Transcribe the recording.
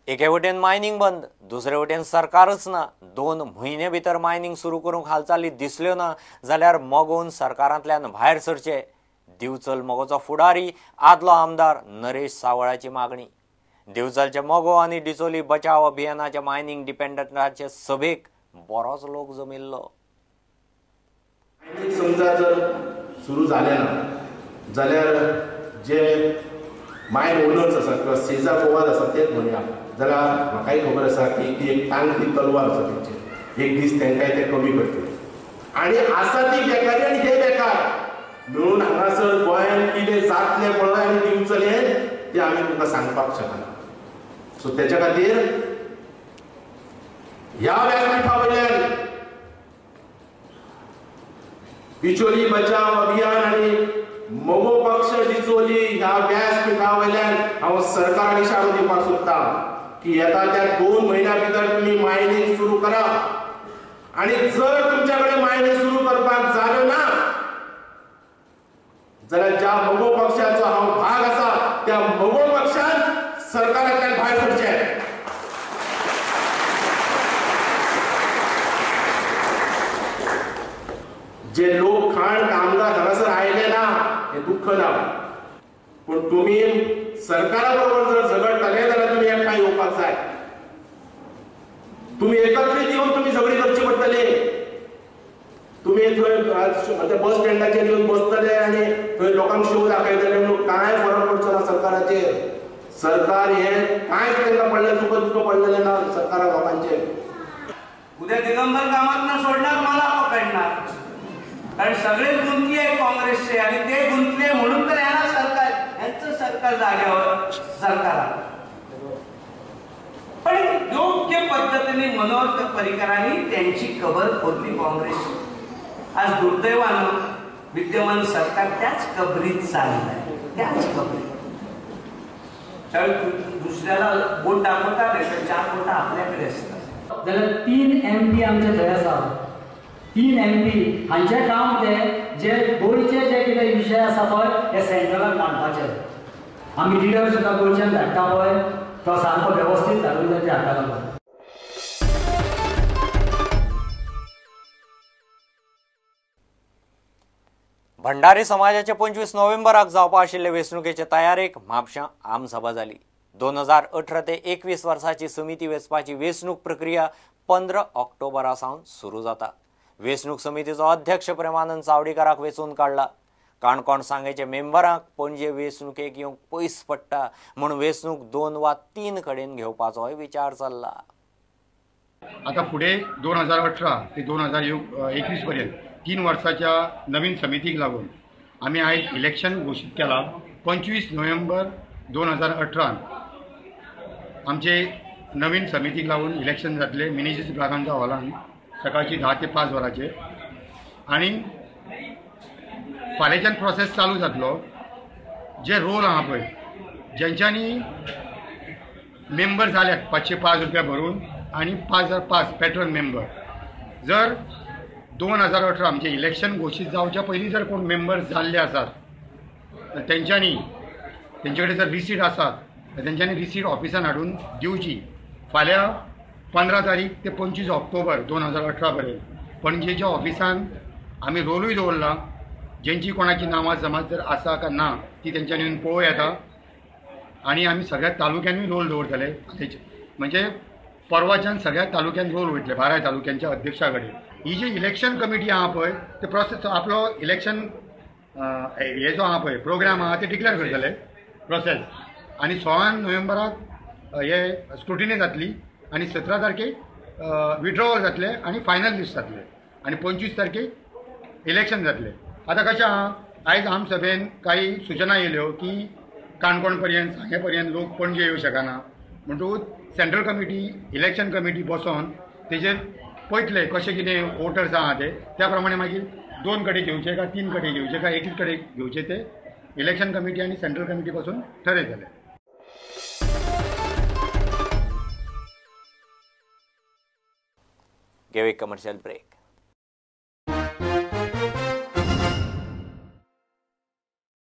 एके वटेन मायनिंग बंद, दुसरे वटेन सरकारच ना। 2 म्हयने भितर मायनिंग सुरू करूंक हालचाली दिसल्यो ना जाल्यार मोगोवन सरकारांतल्यान भायर सरचे। दिवचल मोगोचो फुडारी आदलो आमदार नरेश सावळाची मागणी। दिवचलचे मोगो आनी डिचोली बचाव अभियानाच्या मायनिंग डिपेंडंटाचे सभेक बरोच लोक जमिल्लो। मायनिंग समजा जर सुरू जालें ना जाल्यार जे मायन ओनर्स आसा किंवा सेजा बोवाद आसा तेच म्हणया जाल्यार म्हाकाय खबर आसा की ती एक टांग ती तलवार आसा तेंचेर एक दीस तांकांय ते कमी करतले आनी आसा ती बेकारी आनी हे बेकार मेळून हांगासर गोंयांत कितें जातलें पळय आनी दिवचलें तें आमी तुमकां सांगपाक शकना। सो तेच्या खातीर ह्या व्यासपीठा वयल्यान बिचोली बचाव अभियान आनी मोगो पक्ष डिचोली ह्या व्यासपीठा वयल्यान हांव सरकाराक इशारो दिवपाक सोदतां की येता त्या 2 म्हयन्या भितर तुमी मायनिंग सुरू करा आनी जर तुमच्या कडेन मायनिंग सुरू करपाक जालो ना जाल्यार ज्या मोगो पक्षाचो हांव भाग आसा त्या मोगो पक्षान सरकारांतल्यान भायर सरचें। जे लोक खाण कामगार हांगासर आयले ना हे दुःख ना पण तुम्ही सरकारा बरोबर जर झगडटले जाल्यार तुम्ही एकठांय येवपाक जाय। तुम्ही एकत्रीत येवन तुम्ही झगडी करची पडटली। तुम्ही थंय बस स्टँडाचेर येवन बसतले आनी थंय लोकांक शो दाखयतले म्हणून कांय फरक पडचो ना सरकाराचेर। सरकार हे कांयच तांकां पडलें तुका पडलेलें ना सरकारा लोकांचेर। उद्या दिगंबर कामतनं सोडणार मला पकडणार कारण सगळेच गुंतले काँग्रेसचे आणि ते गुंतले म्हणून तर येणार सरकार यांचं सरकार जाग्यावर सरकार पण योग्य पद्धतीने मनोहर पर्रीकरांनी त्यांची कबर खोदली काँग्रेस। आज दुर्दैवानं विद्यमान सरकार त्याच कबरीत चाललंय त्याच कबरीत। दुसऱ्याला बोट दाखवता नाही तर 4 बोट आपल्याकडे असतात। जाल्यार 3 MP आमचे थंय आसा 3 MP हांचे काम तें जे गोंयचे जे कितें विशय आसा पळय हे सेंट्रलाक मांडपाचे। आमी लिडर सुद्दां गोंयच्यान धाडटा पळय तो सारको वेवस्थीत धाडून जाय ते हाडटा लागून। भंडारी समाजाचे 25 नोव्हेंबराक जावपा आशिल्ले वेंचणुकेचे तयारेक म्हापशां आमसभा जाली। 2018 ते 21 वर्साची समिती वेंचपाची वेंचणूक प्रक्रिया 15 ऑक्टोबरा सावन सुरू जाता। वेंचणूक समितीचो अध्यक्ष प्रेमानंद चावडीकाराक वेंचून काडला। काणकोण सांगेचे मेंबरांक पणजे वेंचणुकेक येवंक पयस पडटा म्हणून वेंचणूक 2 वा 3 कडेन घेवपाचोय विचार चल्ला। आता पुढे 2018 ते 2021 पर्यंत 3 वर्षाच्या नवीन समितीक लागून आम्ही आज इलेक्शन घोषित केला। 25 नोव्हेंबर 2018 आमचे नवीन समितीक लागून इलेक्शन जातले मिनिस्ट्री ब्रागांजा हॉलान सकाळची 10 ते 5 वरांचेर आणि फाल्यांच्यान प्रोसेस चालू जातलो। जे रोल आहा पळय ज्यांच्यांनी मेंबर जाल्यात 505 रुपया भरून आणि 5005 पॅटर्न मेंबर जर 2018 आमचे इलेक्शन घोषित जावच्या पयलीं जर कोण मेंबर जाल्ले आसात तर तेंचे कडेन जर रिसीट आसात तर तेंच्यांनी रिसीट ऑफिसान हाडून दिवची। फाल्यां 15 तारीख ते 25 ऑक्टोबर 2018 पर्यंत पणजेच्या ऑफिसान आमी रोलूय दवरला। ज्यांची कोणाची नांवां जमात जर आसा का ना ती तेंच्यांनी येवन पळोवं येता आनी आमी सगळ्या तालुक्यांनी रोल दवरतले। म्हणजे परवाच्यान सगळ्या तालुक्यान रोल वयतले 12 तालुक्यांच्या अध्यक्षा कडेन। ही जी इलेक्शन कमिटी आहा पळय ते प्रोसेस आपलो इलेक्शन हे जो आहा पळय प्रोग्राम आहा ते डिक्लेअर करतले प्रोसेस आनी 16 नोव्हेंबराक हे स्क्रुटिनी जातली आनी 17 तारखेक विड्रॉवल जातले आनी फायनल लिस्ट जातले आनी 25 तारखेक इलेक्शन जातले। आता कशें आहा आयज आमसभेन काही सूचना येयल्यो की काणकोण पर्यंत सांगे पर्यंत लोक पणजे येवं शकना म्हणटकूच सेंट्रल कमिटी इलेक्शन कमिटी बसोन तेजेर पळयतले कशें कितें वोटर्स आहा ते त्या प्रमाणे मागीर 2 कडेन घेवचे का 3 कडेन घेवचे का 1 कडेन घेवचे ते इलेक्शन कमिटी आनी सेंट्रल कमिटी पासून ठरयतले। घेऊ एक कमर्शियल ब्रेक।